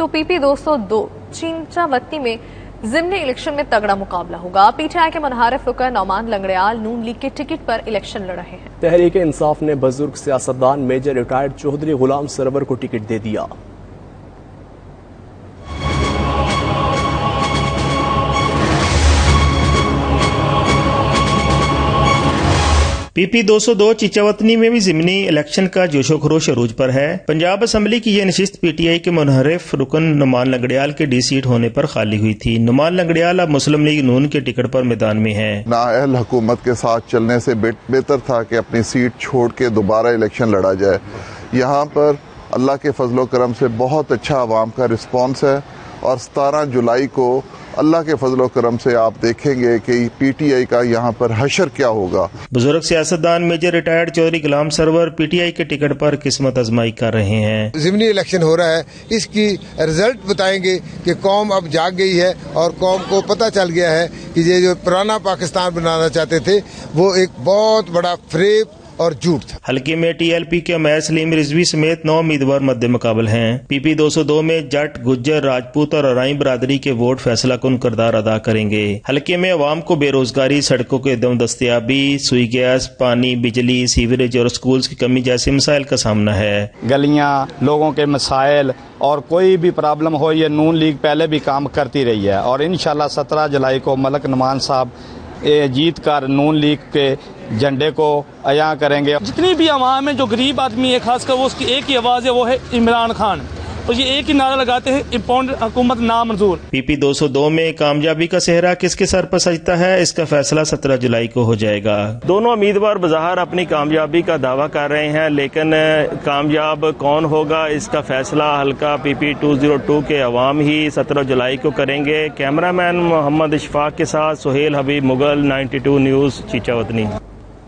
तो PP 202 चींचावती में ज़िमनी election में तगड़ा मुकाबला होगा। PTI के मुनहरिफ रुकन नौमान लंगड़ियाल नून लीग के टिकट पर इलेक्शन लड़ रहे हैं। तहरीक इंसाफ ने बुजुर्ग सियासतदान मेजर रिटायर्ड चौधरी गुलाम सरवर को टिकट दे दिया। PP 202 चींचावतनी में भी ज़िमनी इलेक्शन का जोशो खरोश अरूज पर है। पंजाब असम्बली की यह नशिस्त PTI के मुनहरिफ रुकन नुमान लंगड़ियाल के डी सीट होने पर खाली हुई थी। नुमान लंगड़ियाल अब मुस्लिम लीग नून के टिकट पर मैदान में है। नाअहल हुकूमत के साथ चलने से बेहतर था कि अपनी सीट छोड़ के दोबारा इलेक्शन लड़ा जाए। यहाँ पर अल्लाह के फजलो करम से बहुत अच्छा आवाम का रिस्पॉन्स है और 17 जुलाई को अल्लाह के फजलो करम से आप देखेंगे कि PTI का यहाँ पर हशर क्या होगा। बुजुर्ग सियासतदान मेजर रिटायर्ड चौधरी गुलाम सरवर PTI के टिकट पर किस्मत आजमाई कर रहे हैं। ज़िमनी इलेक्शन हो रहा है, इसकी रिजल्ट बताएंगे कि कौम अब जाग गई है और कौम को पता चल गया है कि ये जो पुराना पाकिस्तान बनाना चाहते थे वो एक बहुत बड़ा फ्रेब और झूठ था। हल्के में TLP के उमैर सलीम रिजवी समेत 9 उम्मीदवार मद्दे मुकाबल हैं। PP 202 में जट, गुज्जर, राजपूत और अराई बरादरी के वोट फैसला कुन किरदार अदा करेंगे। हल्के में अवाम को बेरोजगारी, सड़कों के दम दस्तियाबी, सुई गैस, पानी, बिजली, सीवरेज और स्कूल्स की कमी जैसे मसाइल का सामना है। गलियां, लोगों के मसाइल और कोई भी प्रॉब्लम हो, ये नून लीग पहले भी काम करती रही है और इंशाल्लाह 17 जुलाई को मलक नुमान साहब जीत कर नून लीग के झंडे को अया करेंगे। जितनी भी आवाम है, जो गरीब आदमी है खासकर, वो उसकी एक ही आवाज़ है, वो है इमरान खान। और ये एक ही नारा लगाते हैं, इम्पाउंड हुकूमत नामंजूर। PP 202 में कामयाबी का सेहरा किसके सर पर सजता है, इसका फैसला 17 जुलाई को हो जाएगा। दोनों उम्मीदवार बज़ाहिर अपनी कामयाबी का दावा कर रहे हैं, लेकिन कामयाब कौन होगा इसका फैसला हल्का PP 202 के अवाम ही 17 जुलाई को करेंगे। कैमरामैन मोहम्मद इशफाक के साथ सुहेल हबीब मुगल, 92 न्यूज़, चींचावतनी।